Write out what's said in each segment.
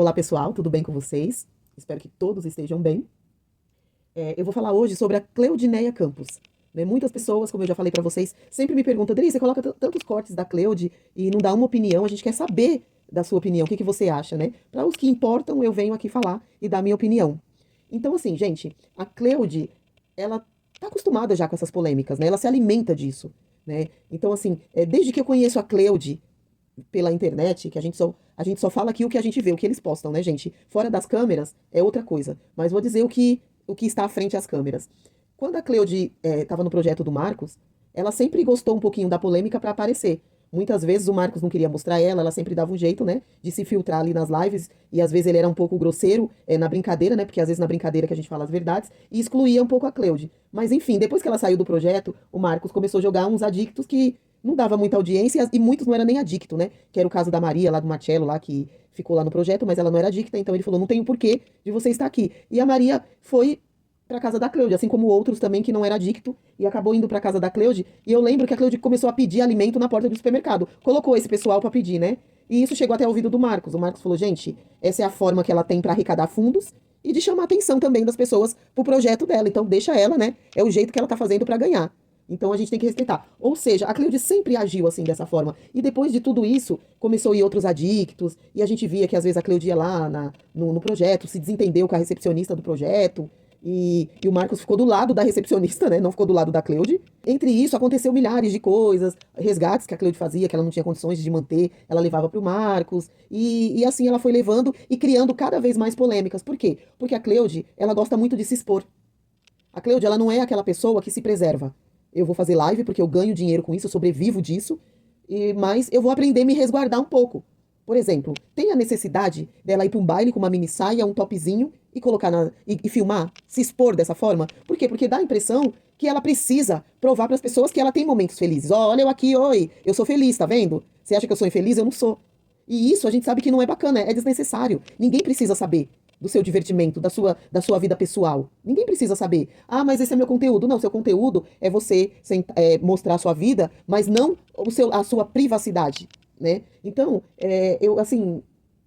Olá pessoal, tudo bem com vocês? Espero que todos estejam bem. Eu vou falar hoje sobre a Cleodineia Campos. Né? Muitas pessoas, como eu já falei para vocês, sempre me perguntam, Adri, você coloca tantos cortes da Cleode e não dá uma opinião, a gente quer saber da sua opinião, o que que você acha, né? Para os que importam, eu venho aqui falar e dar minha opinião. Então, assim, gente, a Cleode, ela tá acostumada já com essas polêmicas, né? Ela se alimenta disso, né? Então, assim, desde que eu conheço a Cleode, pela internet, que a gente só fala aqui o que a gente vê, o que eles postam, né, gente? Fora das câmeras é outra coisa. Mas vou dizer o que está à frente às câmeras. Quando a Cleode estava no projeto do Marcos, ela sempre gostou um pouquinho da polêmica para aparecer. Muitas vezes o Marcos não queria mostrar ela sempre dava um jeito, né, de se filtrar ali nas lives, e às vezes ele era um pouco grosseiro na brincadeira, né, porque às vezes na brincadeira que a gente fala as verdades, e excluía um pouco a Cleode. Mas enfim, depois que ela saiu do projeto, o Marcos começou a jogar uns adictos que não dava muita audiência e muitos não era nem adicto, né? Que era o caso da Maria, lá do Marcello, lá que ficou lá no projeto, mas ela não era adicta, então ele falou: não tem o porquê de você estar aqui. E a Maria foi pra casa da Cleude, assim como outros também que não era adicto e acabou indo pra casa da Cleude. E eu lembro que a Cleude começou a pedir alimento na porta do supermercado. Colocou esse pessoal pra pedir, né? E isso chegou até o ouvido do Marcos. O Marcos falou: gente, essa é a forma que ela tem pra arrecadar fundos e de chamar a atenção também das pessoas pro projeto dela. Então deixa ela, né? É o jeito que ela tá fazendo pra ganhar. Então a gente tem que respeitar. Ou seja, a Cleide sempre agiu assim, dessa forma. E depois de tudo isso, começou a ir outros adictos, e a gente via que às vezes a Cleide ia lá no projeto, se desentendeu com a recepcionista do projeto, e o Marcos ficou do lado da recepcionista, né? Não ficou do lado da Cleide. Entre isso, aconteceu milhares de coisas, resgates que a Cleide fazia, que ela não tinha condições de manter, ela levava para o Marcos, e assim ela foi levando e criando cada vez mais polêmicas. Por quê? Porque a Cleide, ela gosta muito de se expor. A Cleide, ela não é aquela pessoa que se preserva. Eu vou fazer live porque eu ganho dinheiro com isso, eu sobrevivo disso, mas eu vou aprender a me resguardar um pouco. Por exemplo, tem a necessidade dela ir para um baile com uma mini saia, um topzinho e colocar e filmar, se expor dessa forma? Por quê? Porque dá a impressão que ela precisa provar para as pessoas que ela tem momentos felizes. Ó, olha eu aqui, oi, eu sou feliz, tá vendo? Você acha que eu sou infeliz? Eu não sou. E isso a gente sabe que não é bacana, é desnecessário. Ninguém precisa saber do seu divertimento, da sua vida pessoal. Ninguém precisa saber. Ah, mas esse é meu conteúdo. Não, seu conteúdo é você mostrar a sua vida, mas não a sua privacidade, né? Então, eu, assim,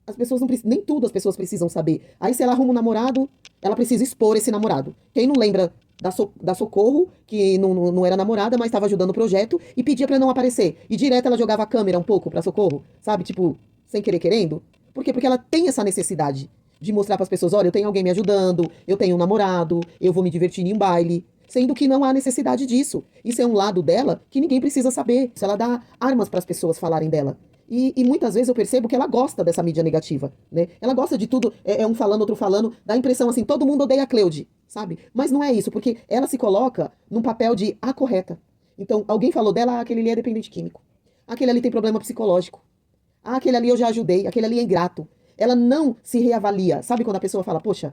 as pessoas não precisam, nem tudo as pessoas precisam saber. Aí, se ela arruma um namorado, ela precisa expor esse namorado. Quem não lembra da Socorro, que não era namorada, mas estava ajudando o projeto, e pedia pra não aparecer. E direto ela jogava a câmera um pouco pra Socorro, sabe? Tipo, sem querer querendo. Por quê? Porque ela tem essa necessidade de mostrar para as pessoas, olha, eu tenho alguém me ajudando, eu tenho um namorado, eu vou me divertir em um baile, sendo que não há necessidade disso. Isso é um lado dela que ninguém precisa saber. Se ela dá armas para as pessoas falarem dela. E muitas vezes eu percebo que ela gosta dessa mídia negativa, né? Ela gosta de tudo, é um falando, outro falando, dá a impressão assim, todo mundo odeia a Cleude, sabe? Mas não é isso, porque ela se coloca num papel de a correta. Então, alguém falou dela, ah, aquele ali é dependente químico. Aquele ali tem problema psicológico. Ah, aquele ali eu já ajudei, aquele ali é ingrato. Ela não se reavalia. Sabe quando a pessoa fala, poxa,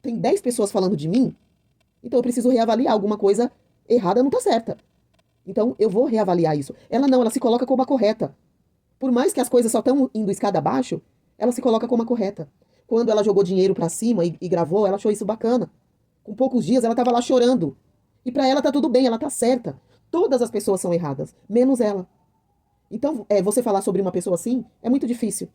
tem 10 pessoas falando de mim, então eu preciso reavaliar alguma coisa errada, não tá certa. Então eu vou reavaliar isso. Ela não, ela se coloca como a correta. Por mais que as coisas só estão indo escada abaixo, ela se coloca como a correta. Quando ela jogou dinheiro pra cima e gravou, ela achou isso bacana. Com poucos dias ela tava lá chorando. E pra ela tá tudo bem, ela tá certa. Todas as pessoas são erradas, menos ela. Então, você falar sobre uma pessoa assim é muito difícil.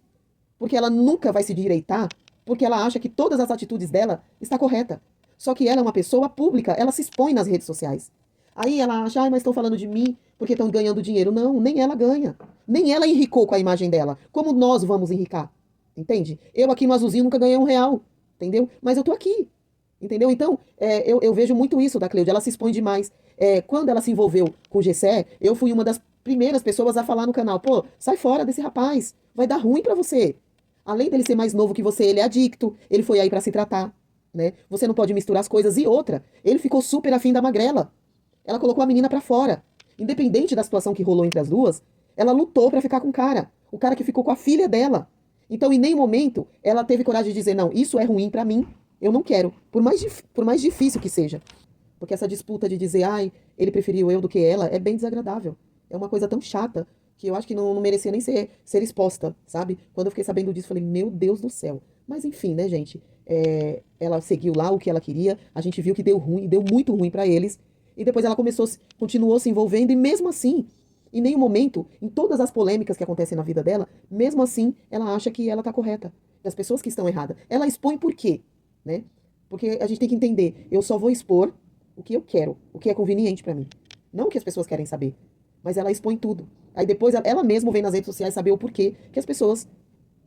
Porque ela nunca vai se direitar, porque ela acha que todas as atitudes dela está correta. Só que ela é uma pessoa pública, ela se expõe nas redes sociais. Aí ela acha, mas estão falando de mim porque estão ganhando dinheiro. Não, nem ela ganha. Nem ela enricou com a imagem dela. Como nós vamos enricar? Entende? Eu aqui no Azulzinho nunca ganhei R$ 1, entendeu? Mas eu tô aqui, entendeu? Então, eu vejo muito isso da Cleude, ela se expõe demais. Quando ela se envolveu com o Gessé, eu fui uma das primeiras pessoas a falar no canal, pô, sai fora desse rapaz, vai dar ruim pra você. Além dele ser mais novo que você, ele é adicto, ele foi aí pra se tratar, né? Você não pode misturar as coisas. E outra, ele ficou super afim da Magrela. Ela colocou a menina pra fora. Independente da situação que rolou entre as duas, ela lutou pra ficar com o cara que ficou com a filha dela. Então, em nenhum momento, ela teve coragem de dizer, não, isso é ruim pra mim, eu não quero. Por mais difícil que seja. Porque essa disputa de dizer, ai, ele preferiu eu do que ela, é bem desagradável. É uma coisa tão chata que eu acho que não merecia nem ser exposta, sabe? Quando eu fiquei sabendo disso, falei, meu Deus do céu. Mas enfim, né, gente? Ela seguiu lá o que ela queria, a gente viu que deu ruim, deu muito ruim pra eles. E depois ela continuou se envolvendo, e mesmo assim, em nenhum momento, em todas as polêmicas que acontecem na vida dela, mesmo assim, ela acha que ela tá correta. das pessoas que estão erradas. Ela expõe por quê, né? Porque a gente tem que entender, eu só vou expor o que eu quero, o que é conveniente pra mim. Não o que as pessoas querem saber, mas ela expõe tudo. Aí depois ela mesma vem nas redes sociais saber o porquê que as pessoas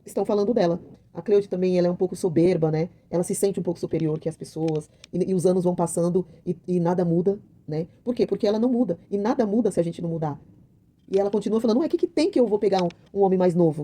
estão falando dela. A Cleude também, ela é um pouco soberba, né? Ela se sente um pouco superior que as pessoas, e os anos vão passando e nada muda, né? Por quê? Porque ela não muda, e nada muda se a gente não mudar. E ela continua falando, ué, o que que tem que eu vou pegar um homem mais novo?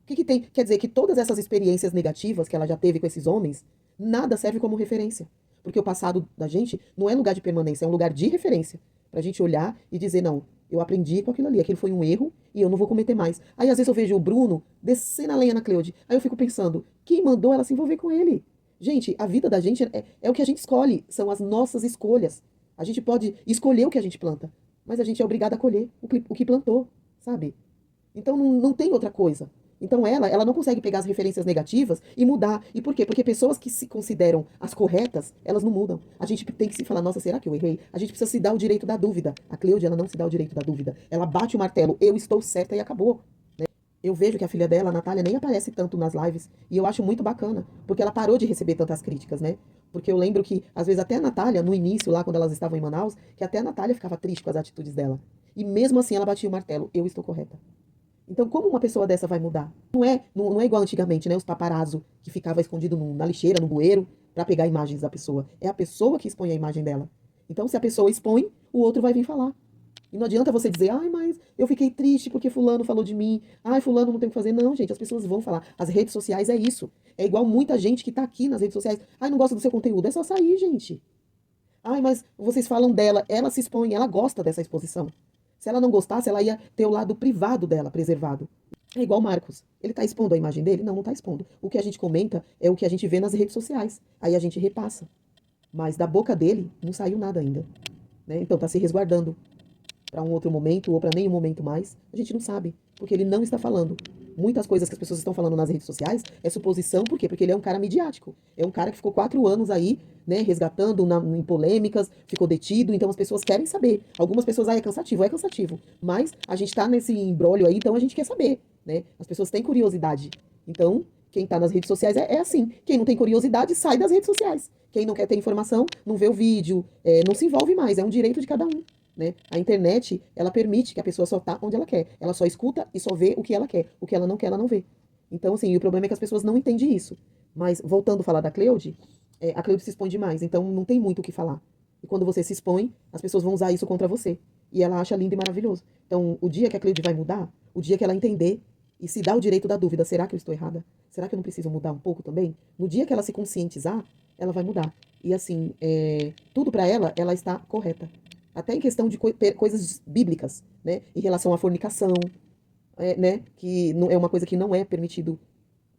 O que que tem? Quer dizer que todas essas experiências negativas que ela já teve com esses homens, nada serve como referência. Porque o passado da gente não é lugar de permanência, é um lugar de referência. Pra gente olhar e dizer, não, eu aprendi com aquilo ali, aquilo foi um erro e eu não vou cometer mais. Aí às vezes eu vejo o Bruno descendo a lenha na Cleude. Aí eu fico pensando, quem mandou ela se envolver com ele? Gente, a vida da gente é o que a gente escolhe, são as nossas escolhas. A gente pode escolher o que a gente planta, mas a gente é obrigado a colher o que plantou, sabe? Então não tem outra coisa. Então ela não consegue pegar as referências negativas e mudar. E por quê? Porque pessoas que se consideram as corretas, elas não mudam. A gente tem que se falar, nossa, será que eu errei? A gente precisa se dar o direito da dúvida. A Cleude, ela não se dá o direito da dúvida. Ela bate o martelo, eu estou certa e acabou. Eu vejo que a filha dela, a Natália, nem aparece tanto nas lives. E eu acho muito bacana, porque ela parou de receber tantas críticas, né? Porque eu lembro que, às vezes, até a Natália, no início, lá quando elas estavam em Manaus, que até a Natália ficava triste com as atitudes dela. E mesmo assim ela batia o martelo, eu estou correta. Então, como uma pessoa dessa vai mudar? Não é igual antigamente, né? Os paparazzo que ficava escondido na lixeira, no bueiro, para pegar imagens da pessoa. É a pessoa que expõe a imagem dela. Então, se a pessoa expõe, o outro vai vir falar. E não adianta você dizer, ai, mas eu fiquei triste porque fulano falou de mim. Ai, fulano não tem o que fazer. Não, gente, as pessoas vão falar. As redes sociais é isso. É igual muita gente que tá aqui nas redes sociais. Ai, não gosta do seu conteúdo. É só sair, gente. Ai, mas vocês falam dela. Ela se expõe, ela gosta dessa exposição. Se ela não gostasse, ela ia ter o lado privado dela preservado. É igual o Marcos. Ele tá expondo a imagem dele? Não, não tá expondo. O que a gente comenta é o que a gente vê nas redes sociais. Aí a gente repassa. Mas da boca dele não saiu nada ainda, né? Então tá se resguardando para um outro momento ou para nenhum momento mais, a gente não sabe, porque ele não está falando. Muitas coisas que as pessoas estão falando nas redes sociais é suposição, por quê? Porque ele é um cara midiático. É um cara que ficou 4 anos aí, né, resgatando em polêmicas, ficou detido, então as pessoas querem saber. Algumas pessoas, é cansativo, é cansativo. Mas a gente tá nesse imbróglio aí, então a gente quer saber, né? As pessoas têm curiosidade. Então, quem tá nas redes sociais é assim. Quem não tem curiosidade, sai das redes sociais. Quem não quer ter informação, não vê o vídeo, não se envolve mais. É um direito de cada um. Né? A internet, ela permite que a pessoa só tá onde ela quer. Ela só escuta e só vê o que ela quer. O que ela não vê. Então, assim, o problema é que as pessoas não entendem isso. Mas, voltando a falar da Cleude, a Cleude se expõe demais, então não tem muito o que falar. E quando você se expõe, as pessoas vão usar isso contra você. E ela acha lindo e maravilhoso. Então, o dia que a Cleude vai mudar, o dia que ela entender e se dá o direito da dúvida, será que eu estou errada? Será que eu não preciso mudar um pouco também? No dia que ela se conscientizar, ela vai mudar. E assim, tudo para ela está correta. Até em questão de coisas bíblicas, né? Em relação à fornicação, né? Que não, é uma coisa que não é permitido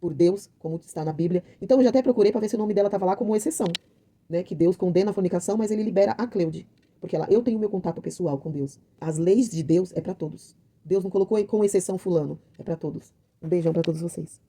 por Deus, como está na Bíblia. Então eu já até procurei para ver se o nome dela estava lá como exceção, né? Que Deus condena a fornicação, mas ele libera a Cleude. Porque eu tenho meu contato pessoal com Deus. As leis de Deus é para todos. Deus não colocou com exceção fulano, é para todos. Um beijão para todos vocês.